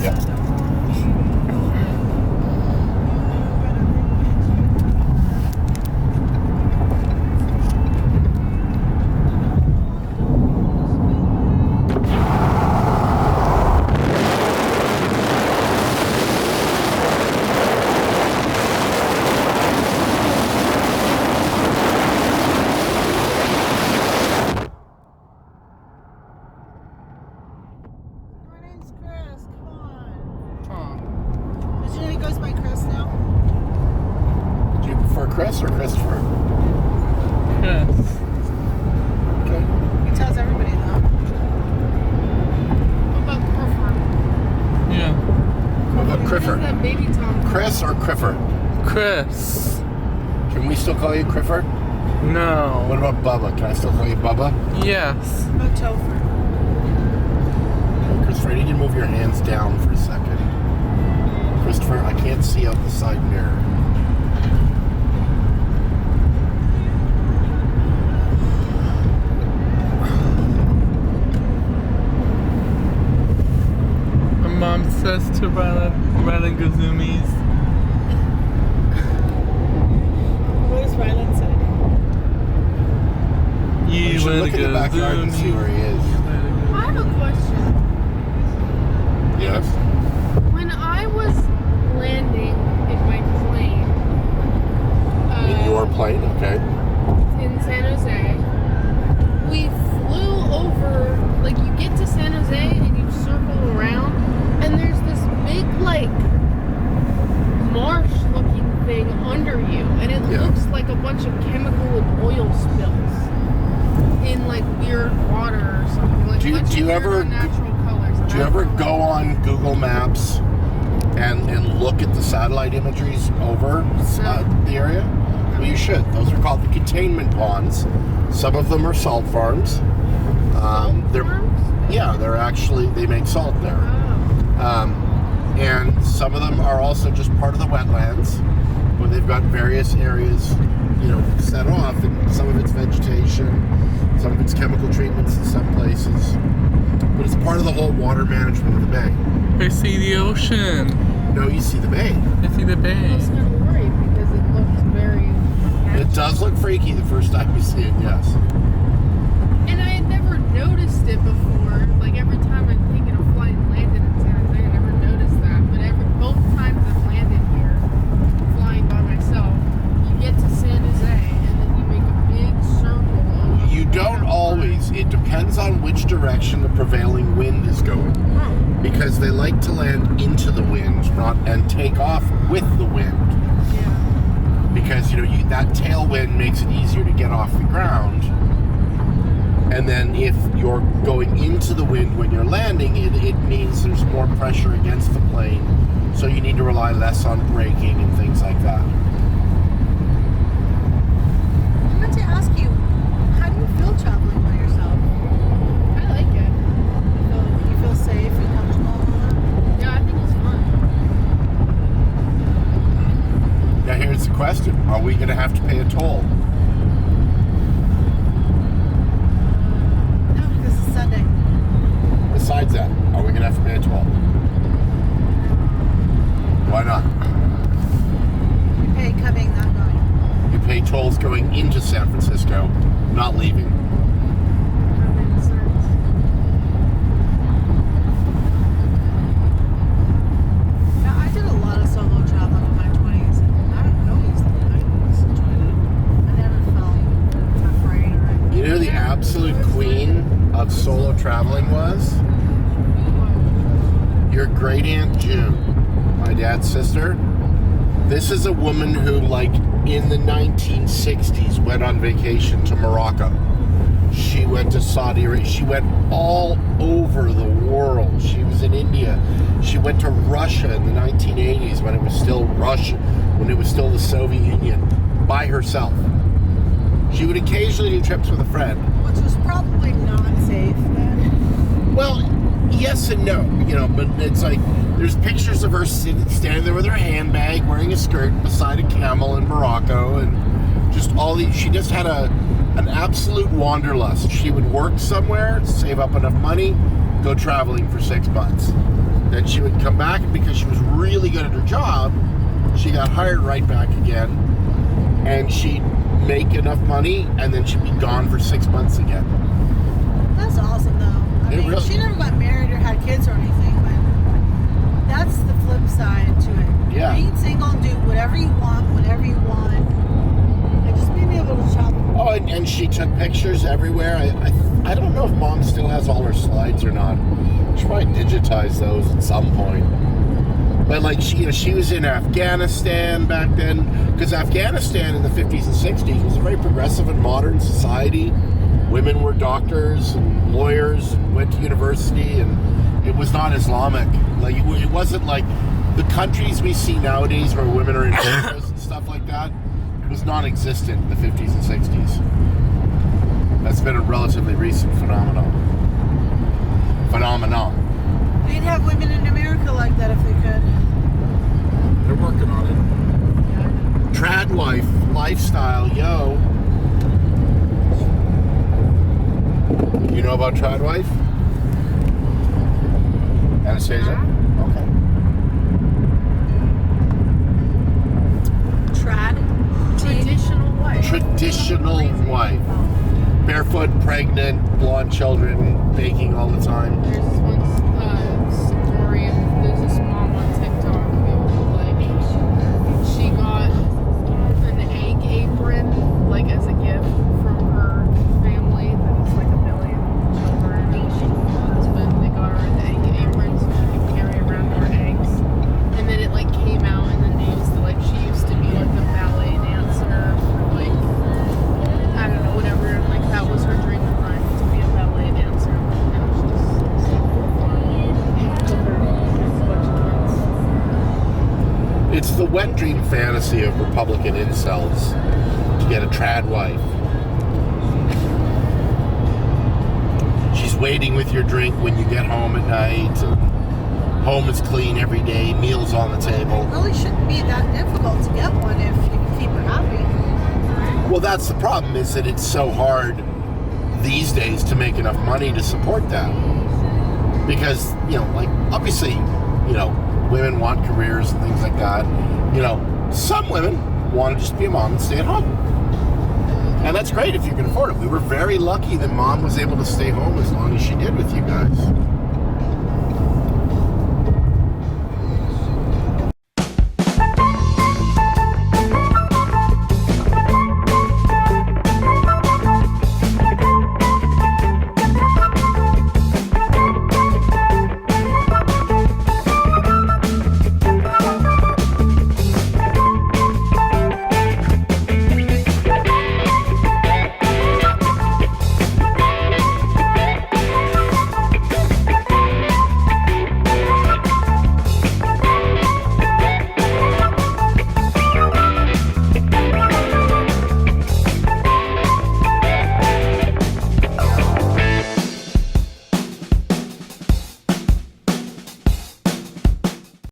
Yeah. Chris or Christopher? Chris. Okay. He tells everybody that. What about Criffer? Yeah. What about Criffer? That baby Tom. Chris or Criffer? Chris. Can we still call you Criffer? No. What about Bubba? Can I still call you Bubba? Yes. About Topher. Okay, Christopher, I need you to move your hands down for a second. Christopher, I can't see out the side mirror. I'm obsessed to Rylan Gazumis. What does Rylan say? You should look in the backyard and see where he is. I have a question. Yes? When I was landing in my plane, In your plane, okay. in San Jose, we flew over, like you get to San Jose and you circle around, and there's this big, like, marsh-looking thing under you, and it looks like a bunch of chemical and oil spills in, like, weird water or something. Like, Do you ever go on Google Maps and look at the satellite imageries over the area? Well, you should. Those are called the containment ponds. Some of them are salt farms. They're actually, they make salt there. And some of them are also just part of the wetlands, where they've got various areas, set off, and some of it's vegetation, some of it's chemical treatments in some places. But it's part of the whole water management of the bay. I see the ocean. No, you see the bay. I see the I bay. was kind of worried because it looked very... It does look freaky the first time you see it, yes. And I had never noticed it before. Like, every time I've taken a flight and landed in San Jose, I never noticed that. But both times I've landed here, flying by myself, you get to San Jose, and then you make a big circle. You don't always. It depends on which direction the prevailing wind is going. Because they like to land into the wind, and take off with the wind. Yeah. Because, that tailwind makes it easier to get off the ground. And then if you're going into the wind when you're landing, it means there's more pressure against the plane. So you need to rely less on braking and things like that. I meant to ask you, how do you feel traveling by yourself? I like it. You feel safe and comfortable? Yeah, I think it's fun. Now here's the question. Are we going to have to pay a toll? No, because it's Sunday. Besides that, are we going to have to pay a toll? Why not? You pay coming, not going. You pay tolls going into San Francisco, not leaving. That makes sense. Now, I did a lot of solo traveling in my 20s, and I always enjoyed it. I never felt afraid or anything. You know who the absolute queen of solo traveling was? Your great Aunt June, my dad's sister. This is a woman who, in the 1960s, went on vacation to Morocco. She went to Saudi Arabia. She went all over the world. She was in India. She went to Russia in the 1980s when it was still Russia, when it was still the Soviet Union, by herself. She would occasionally do trips with a friend. Which was probably not safe then. Well, yes and no, but it's like, there's pictures of her standing there with her handbag, wearing a skirt beside a camel in Morocco, and just all these, she just had an absolute wanderlust. She would work somewhere, save up enough money, go traveling for 6 months. Then she would come back, and because she was really good at her job, she got hired right back again, and she'd make enough money, and then she'd be gone for 6 months again. That's awesome, though. I mean, she never got married or had kids or anything, but that's the flip side to it. Yeah. Being single and do whatever you want, whenever you want, and just being able to shop. Oh, and she took pictures everywhere. I don't know if Mom still has all her slides or not. She probably digitized those at some point. But like she was in Afghanistan back then, because Afghanistan in the 50s and 60s was a very progressive and modern society. Women were doctors and lawyers and went to university, and it was not Islamic. Like it wasn't like the countries we see nowadays where women are in business and stuff like that. It was non-existent in the 50s and 60s. That's been a relatively recent phenomenon. They'd have women in America like that if they could. They're working on it. Trad wife lifestyle, yo. You know about trad wife? Anastasia? Okay. Trad. Traditional wife. Traditional wife. Barefoot, pregnant, blonde children, baking all the time. There's this one story of there's this mom on TikTok who like she got an egg apron like as a gift from her family that's like a million children and her husband. They got her an egg apron so she could carry around her eggs. And then it like came out in the news that like she used to be like a ballet dancer for like I don't know whatever like that was her dream in life to be a ballet dancer. Now she's It's the wet dream fantasy of Republican incels to get a trad wife. She's waiting with your drink when you get home at night. And home is clean every day. Meals on the table. It really shouldn't be that difficult to get one if you can keep her happy. Well, that's the problem, is that it's so hard these days to make enough money to support that. Because, like, obviously, women want careers and things like that. Some women want to just be a mom and stay at home. And that's great if you can afford it. We were very lucky that Mom was able to stay home as long as she did with you guys.